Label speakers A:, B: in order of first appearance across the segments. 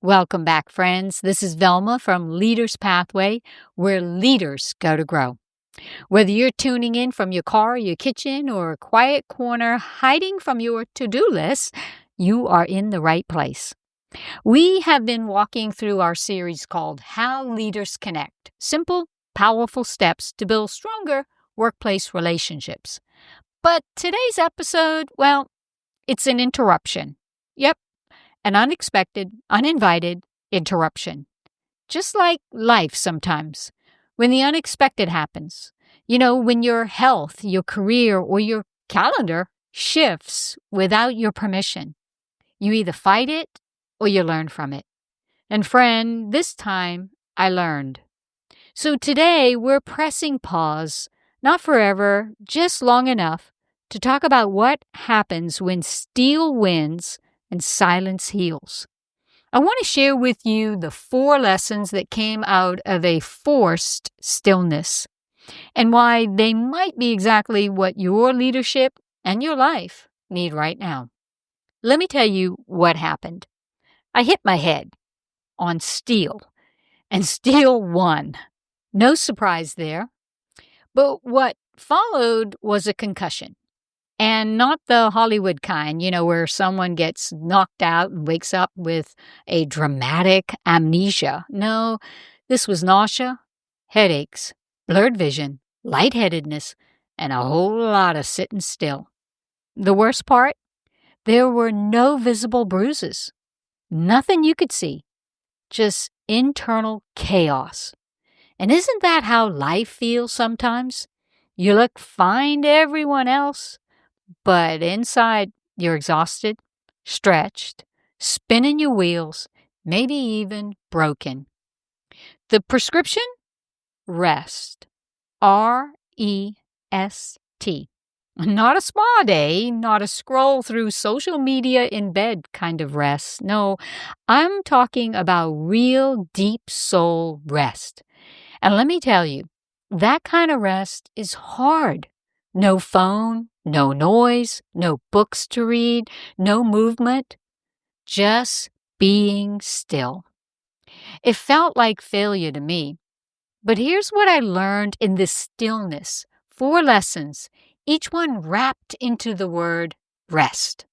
A: Welcome back, friends. This is Velma from Leaders Pathway, where leaders go to grow. Whether you're tuning in from your car, your kitchen, or a quiet corner hiding from your to-do list, you are in the right place. We have been walking through our series called How Leaders Connect, simple, powerful steps to build stronger workplace relationships. But today's episode, well, it's an interruption. Yep. An unexpected, uninvited interruption. Just like life sometimes, when the unexpected happens. When your health, your career, or your calendar shifts without your permission. You either fight it or you learn from it. And friend, this time I learned. So today we're pressing pause, not forever, just long enough to talk about what happens when steel wins and silence heals. I want to share with you the 4 lessons that came out of a forced stillness and why they might be exactly what your leadership and your life need right now. Let me tell you what happened. I hit my head on steel, and steel won. No surprise there. But what followed was a concussion. And not the Hollywood kind, where someone gets knocked out and wakes up with a dramatic amnesia. No, this was nausea, headaches, blurred vision, lightheadedness, and a whole lot of sitting still. The worst part? There were no visible bruises. Nothing you could see. Just internal chaos. And isn't that how life feels sometimes? You look fine to everyone else, but inside, you're exhausted, stretched, spinning your wheels, maybe even broken. The prescription? Rest. R-E-S-T. Not a spa day, not a scroll through social media in bed kind of rest. No, I'm talking about real deep soul rest. And let me tell you, that kind of rest is hard. No phone, no noise, no books to read, no movement, just being still. It felt like failure to me. But here's what I learned in this stillness. 4 lessons, each one wrapped into the word rest.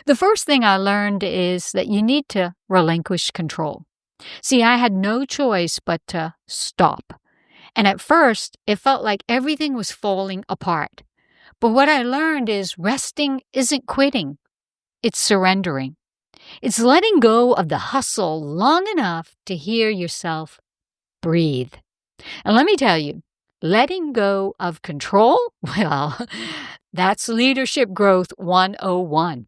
A: The first thing I learned is that you need to relinquish control. See, I had no choice but to stop. And at first, it felt like everything was falling apart. But what I learned is resting isn't quitting. It's surrendering. It's letting go of the hustle long enough to hear yourself breathe. And let me tell you, letting go of control, well, that's Leadership Growth 101.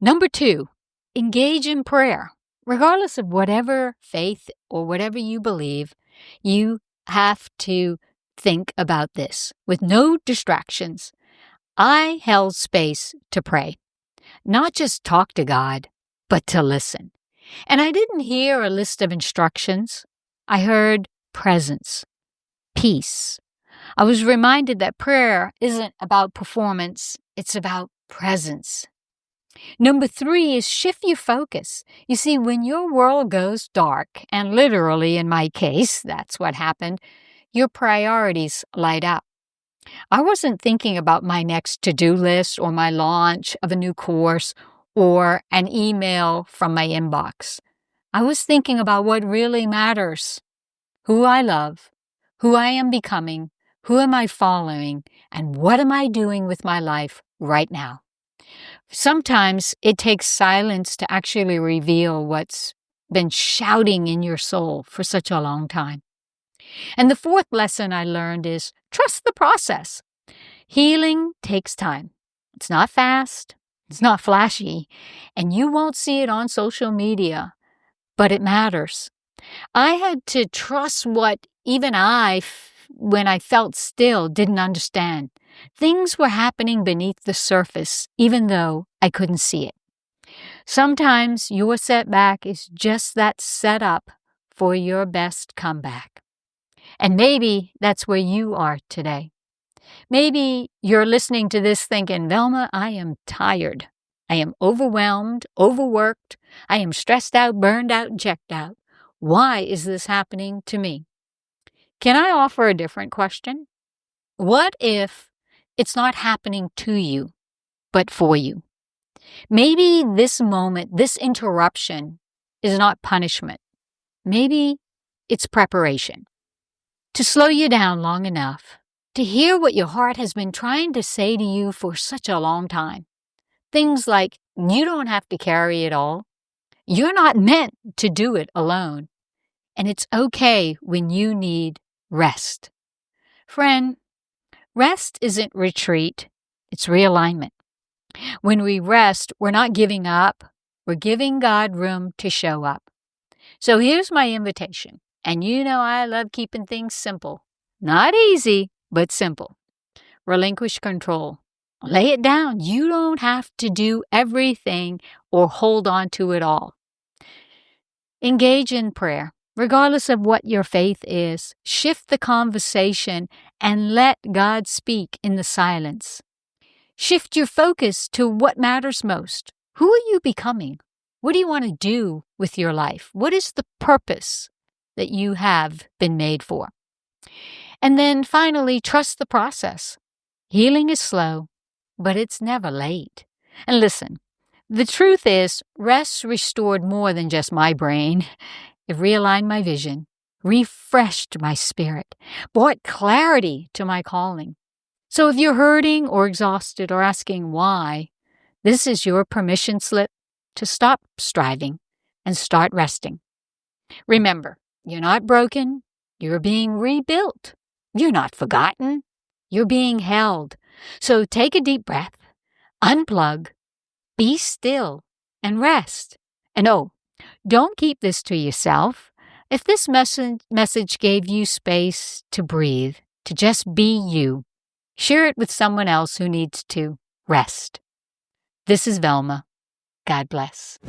A: Number 2, engage in prayer. Regardless of whatever faith or whatever you believe, you have to think about this with no distractions. I held space to pray, not just talk to God, but to listen. And I didn't hear a list of instructions. I heard presence, peace. I was reminded that prayer isn't about performance, it's about presence. Number 3 is shift your focus. You see, when your world goes dark, and literally in my case, that's what happened, your priorities light up. I wasn't thinking about my next to-do list or my launch of a new course or an email from my inbox. I was thinking about what really matters, who I love, who I am becoming, who am I following, and what am I doing with my life right now. Sometimes it takes silence to actually reveal what's been shouting in your soul for such a long time. And the 4th lesson I learned is trust the process. Healing takes time. It's not fast, it's not flashy, and you won't see it on social media, but it matters. I had to trust what even when I felt still, didn't understand. Things were happening beneath the surface, even though I couldn't see it. Sometimes your setback is just that setup for your best comeback. And maybe that's where you are today. Maybe you're listening to this thinking, Velma, I am tired. I am overwhelmed, overworked. I am stressed out, burned out, and checked out. Why is this happening to me? Can I offer a different question? What if it's not happening to you, but for you? Maybe this moment, this interruption, is not punishment. Maybe it's preparation. To slow you down long enough to hear what your heart has been trying to say to you for such a long time. Things like, you don't have to carry it all. You're not meant to do it alone. And it's okay when you need rest. Friend, rest isn't retreat, it's realignment. When we rest, we're not giving up, we're giving God room to show up. So here's my invitation. And you know I love keeping things simple. Not easy, but simple. Relinquish control. Lay it down. You don't have to do everything or hold on to it all. Engage in prayer. Regardless of what your faith is, shift the conversation and let God speak in the silence. Shift your focus to what matters most. Who are you becoming? What do you want to do with your life? What is the purpose that you have been made for? And then finally, trust the process. Healing is slow, but it's never late. And listen, the truth is, rest restored more than just my brain. It realigned my vision, refreshed my spirit, brought clarity to my calling. So if you're hurting or exhausted or asking why, this is your permission slip to stop striving and start resting. Remember, you're not broken. You're being rebuilt. You're not forgotten. You're being held. So take a deep breath, unplug, be still, and rest. And don't keep this to yourself. If this message gave you space to breathe, to just be you, share it with someone else who needs to rest. This is Velma. God bless.